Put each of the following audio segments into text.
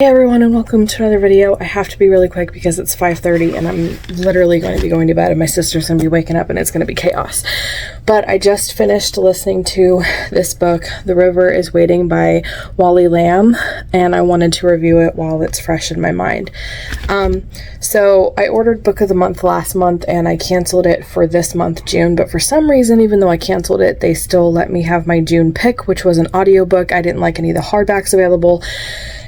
Hey everyone, and welcome to another video. I have to be really quick because it's 5:30 and I'm literally going to be going to bed and my sister's going to be waking up and it's going to be chaos. But I just finished listening to this book, The River is Waiting by Wally Lamb, and I wanted to review it while it's fresh in my mind. So I ordered Book of the Month last month and I canceled it for this month, June, but for some reason, even though I canceled it, they still let me have my June pick, which was an audiobook. I didn't like any of the hardbacks available,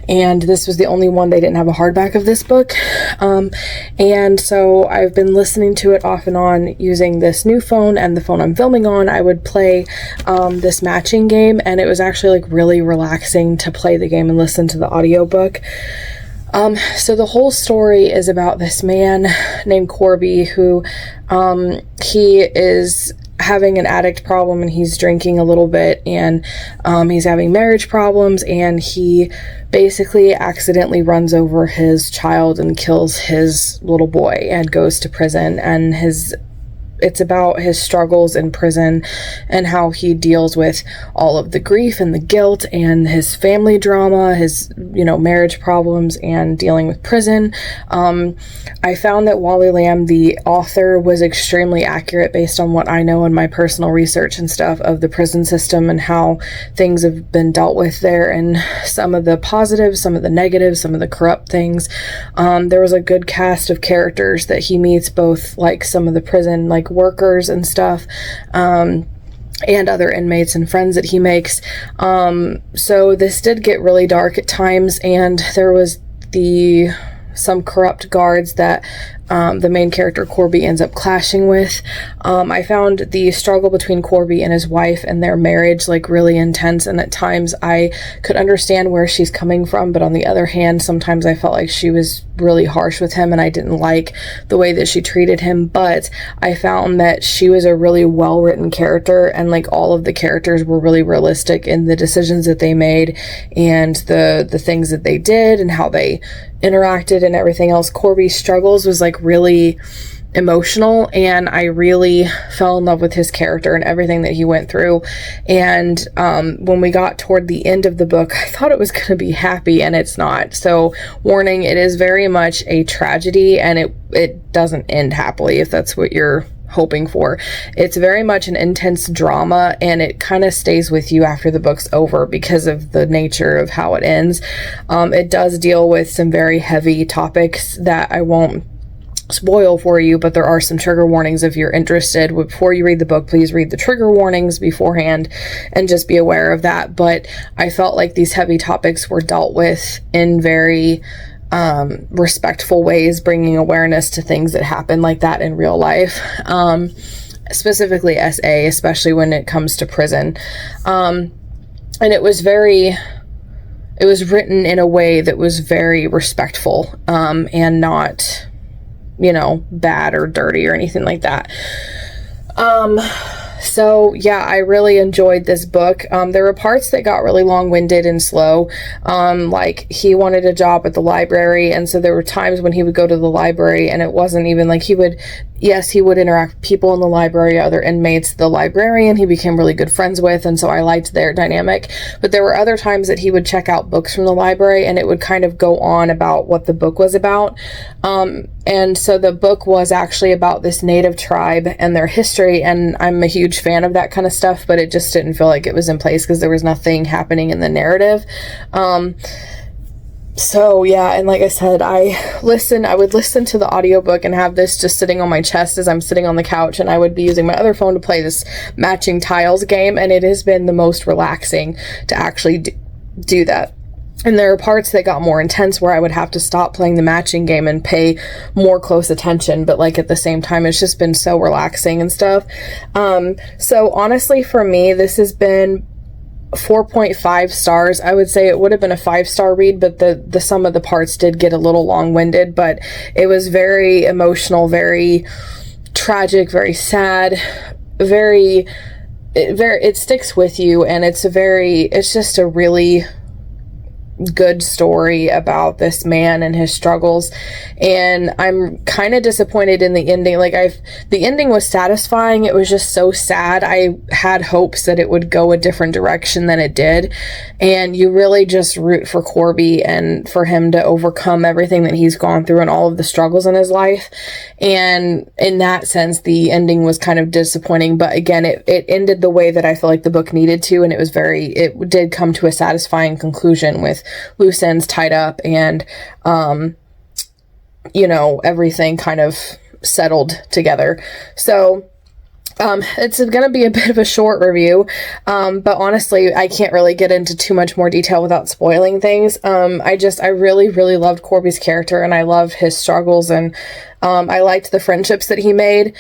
and this was the only one they didn't have a hardback of this book. And so I've been listening to it off and on using this new phone and the phone I'm filming on. I would play this matching game, and it was actually like really relaxing to play the game and listen to the audiobook. So the whole story is about this man named Corby who he is having an addict problem, and he's drinking a little bit, and he's having marriage problems, and he basically accidentally runs over his child and kills his little boy and goes to prison. And it's about his struggles in prison and how he deals with all of the grief and the guilt and his family drama, his, marriage problems and dealing with prison. I found that Wally Lamb, the author, was extremely accurate based on what I know in my personal research and stuff of the prison system and how things have been dealt with there, and some of the positives, some of the negatives, some of the corrupt things. There was a good cast of characters that he meets, both like some of the prison workers and stuff, and other inmates and friends that he makes. So this did get really dark at times, and there was some corrupt guards that the main character Corby ends up clashing with. I found the struggle between Corby and his wife and their marriage really intense, and at times I could understand where she's coming from, but on the other hand, sometimes I felt like she was really harsh with him and I didn't like the way that she treated him. But I found that she was a really well-written character, and all of the characters were really realistic in the decisions that they made and the things that they did and how they interacted and everything else. Corby's struggles was really emotional, and I really fell in love with his character and everything that he went through. And when we got toward the end of the book, I thought it was going to be happy, and it's not. So warning, it is very much a tragedy, and it doesn't end happily, if that's what you're hoping for. It's very much an intense drama, and it kind of stays with you after the book's over because of the nature of how it ends. It does deal with some very heavy topics that I won't spoil for you, but there are some trigger warnings if you're interested. Before you read the book, please read the trigger warnings beforehand and just be aware of that. But I felt like these heavy topics were dealt with in very respectful ways, bringing awareness to things that happen like that in real life, specifically SA, especially when it comes to prison. And it was written in a way that was very respectful, and not bad or dirty or anything like that. So yeah, I really enjoyed this book. There were parts that got really long-winded and slow. He wanted a job at the library, and so there were times when he would go to the library and it wasn't even he would interact with people in the library, other inmates. The librarian he became really good friends with, and so I liked their dynamic. But there were other times that he would check out books from the library and it would kind of go on about what the book was about. And so the book was actually about this native tribe and their history, and I'm a huge fan of that kind of stuff, but it just didn't feel like it was in place because there was nothing happening in the narrative. So yeah, and like I said, I would listen to the audiobook and have this just sitting on my chest as I'm sitting on the couch, and I would be using my other phone to play this matching tiles game, and it has been the most relaxing to actually do that. And there are parts that got more intense where I would have to stop playing the matching game and pay more close attention, but at the same time, it's just been so relaxing and stuff. So honestly, for me, this has been 4.5 stars. I would say it would have been a 5-star read, but the sum of the parts did get a little long-winded, but it was very emotional, very tragic, very sad, it sticks with you, and it's just a really good story about this man and his struggles, and I'm kind of disappointed in the ending. Like, the ending was satisfying, it was just so sad. I had hopes that it would go a different direction than it did, and you really just root for Corby and for him to overcome everything that he's gone through and all of the struggles in his life. And in that sense, the ending was kind of disappointing, but again, it ended the way that I feel like the book needed to, and it did come to a satisfying conclusion with loose ends tied up and, you know, everything kind of settled together. So, it's going to be a bit of a short review, but honestly, I can't really get into too much more detail without spoiling things. I really, really loved Corby's character, and I love his struggles, and I liked the friendships that he made.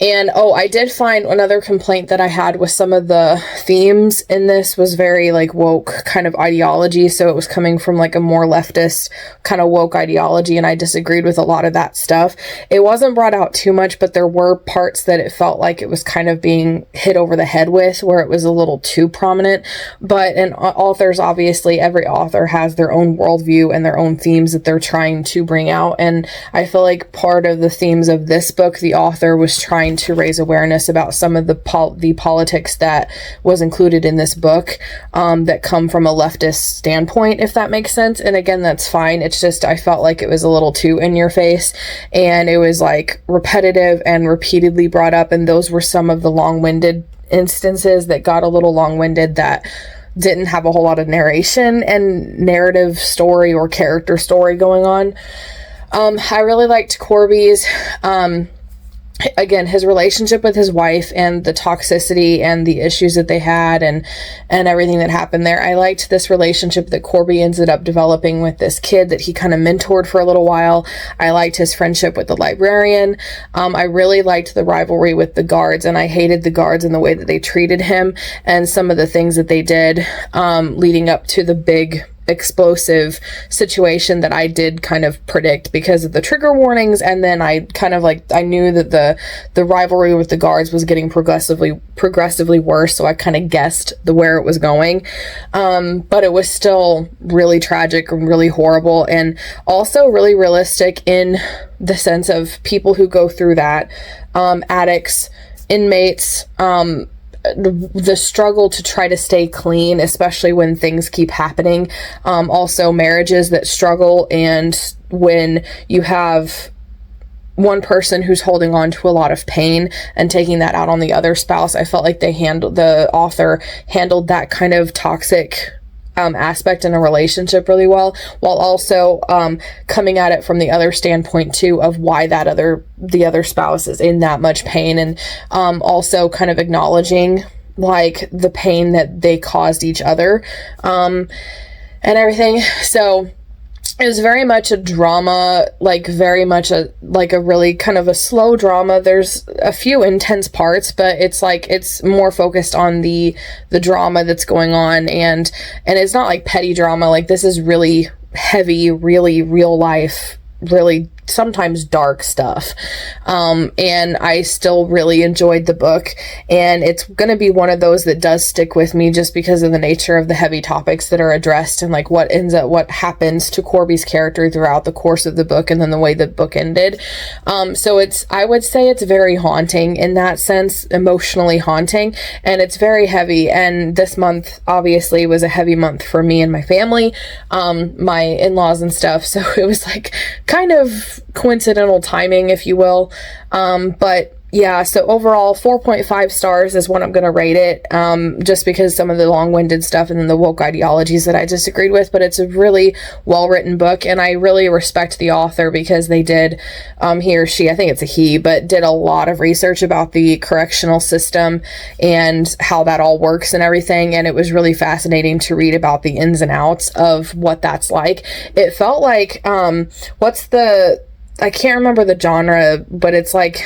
And I did find another complaint that I had with some of the themes in this was very like woke kind of ideology. So it was coming from like a more leftist kind of woke ideology, and I disagreed with a lot of that stuff. It wasn't brought out too much, but there were parts that it felt like it was kind of being hit over the head with, where it was a little too prominent. But in authors, obviously, every author has their own worldview and their own themes that they're trying to bring out. And I feel like part of the themes of this book, the author was trying to raise awareness about some of the politics that was included in this book, that come from a leftist standpoint, if that makes sense. And again, that's fine. It's just, I felt like it was a little too in your face, and it was like repetitive and repeatedly brought up. And those were some of the long-winded instances that got a little long-winded, that didn't have a whole lot of narration and narrative story or character story going on. I really liked Corby's, again, his relationship with his wife and the toxicity and the issues that they had and everything that happened there. I liked this relationship that Corby ended up developing with this kid that he kind of mentored for a little while. I liked his friendship with the librarian. I really liked the rivalry with the guards, and I hated the guards and the way that they treated him and some of the things that they did, leading up to the big explosive situation that I did kind of predict because of the trigger warnings. And then I kind of like, I knew that the rivalry with the guards was getting progressively worse, so I kind of guessed where it was going. But it was still really tragic and really horrible, and also really realistic in the sense of people who go through that, addicts, inmates, the struggle to try to stay clean, especially when things keep happening. Also marriages that struggle, and when you have one person who's holding on to a lot of pain and taking that out on the other spouse. I felt like the author handled that kind of toxic aspect in a relationship really well, while also coming at it from the other standpoint too, of why the other spouse is in that much pain, and also kind of acknowledging like the pain that they caused each other, and everything. So it was very much a drama, like very much a really kind of a slow drama. There's a few intense parts, but it's like, it's more focused on the drama that's going on, and it's not like petty drama. Like, this is really heavy, really real life, really sometimes dark stuff. And I still really enjoyed the book, and it's going to be one of those that does stick with me just because of the nature of the heavy topics that are addressed, and like what happens to Corby's character throughout the course of the book, and then the way the book ended. So I would say it's very haunting in that sense, emotionally haunting, and it's very heavy. And this month obviously was a heavy month for me and my family, my in-laws and stuff. So it was like kind of coincidental timing, if you will. But yeah, so overall 4.5 stars is what I'm going to rate it, just because some of the long-winded stuff and then the woke ideologies that I disagreed with. But it's a really well-written book, and I really respect the author because they did, he or she, I think it's a he, but did a lot of research about the correctional system and how that all works and everything. And it was really fascinating to read about the ins and outs of what that's like. It felt like, I can't remember the genre, but it's like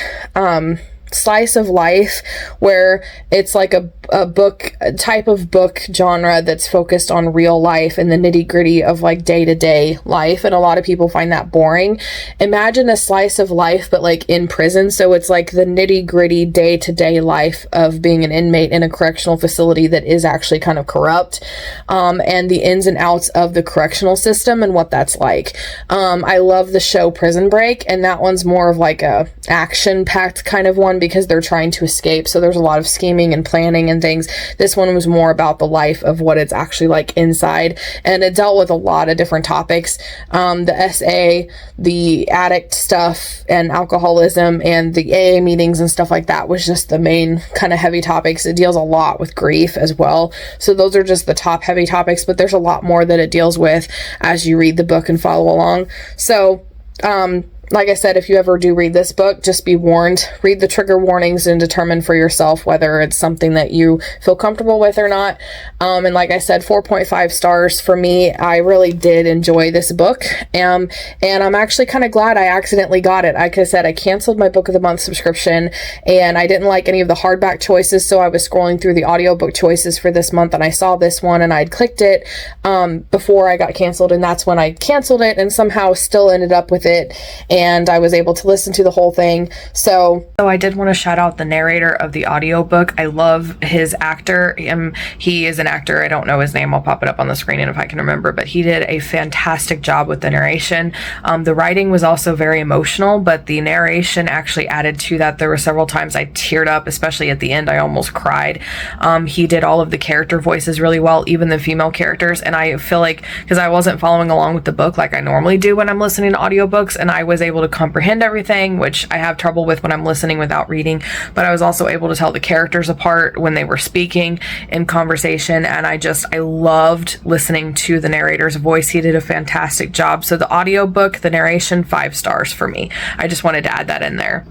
slice of life where it's like a book, a type of book genre that's focused on real life and the nitty-gritty of like day-to-day life, and a lot of people find that boring. Imagine a slice of life but like in prison, so it's like the nitty-gritty day-to-day life of being an inmate in a correctional facility that is actually kind of corrupt, and the ins and outs of the correctional system and what that's like. I love the show Prison Break, and that one's more of like a action-packed kind of one because they're trying to escape, so there's a lot of scheming and planning and things. This one was more about the life of what it's actually like inside, and it dealt with a lot of different topics. The SA, the addict stuff and alcoholism, and the AA meetings and stuff like that was just the main kind of heavy topics. It deals a lot with grief as well, so those are just the top heavy topics, but there's a lot more that it deals with as you read the book and follow along. So like I said, if you ever do read this book, just be warned. Read the trigger warnings and determine for yourself whether it's something that you feel comfortable with or not. And like I said, 4.5 stars for me. I really did enjoy this book. And I'm actually kind of glad I accidentally got it. Like I said, I canceled my Book of the Month subscription, and I didn't like any of the hardback choices, so I was scrolling through the audiobook choices for this month, and I saw this one, and I'd clicked it before I got canceled, and that's when I canceled it, and somehow still ended up with it. And I was able to listen to the whole thing. So I did want to shout out the narrator of the audiobook. I love his actor. He is an actor. I don't know his name. I'll pop it up on the screen and if I can remember, but he did a fantastic job with the narration. The writing was also very emotional, but the narration actually added to that. There were several times I teared up, especially at the end. I almost cried. He did all of the character voices really well, even the female characters. And I feel like, because I wasn't following along with the book like I normally do when I'm listening to audiobooks, and I was able to comprehend everything, which I have trouble with when I'm listening without reading, but I was also able to tell the characters apart when they were speaking in conversation, and I loved listening to the narrator's voice. He did a fantastic job. So the audiobook, the narration, 5 stars for me. I just wanted to add that in there.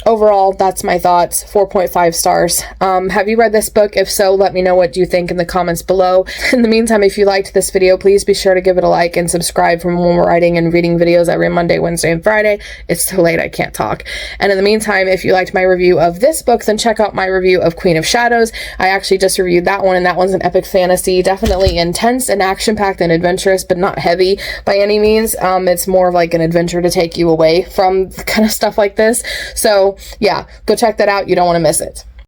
Overall, that's my thoughts. 4.5 stars. Have you read this book? If so, let me know what you think in the comments below. In the meantime, if you liked this video, please be sure to give it a like and subscribe for more writing and reading videos every Monday, Wednesday, and Friday. It's so late, I can't talk. And in the meantime, if you liked my review of this book, then check out my review of Queen of Shadows. I actually just reviewed that one, and that one's an epic fantasy. Definitely intense and action-packed and adventurous, but not heavy by any means. It's more of like an adventure to take you away from kind of stuff like this. So yeah, go check that out. You don't want to miss it.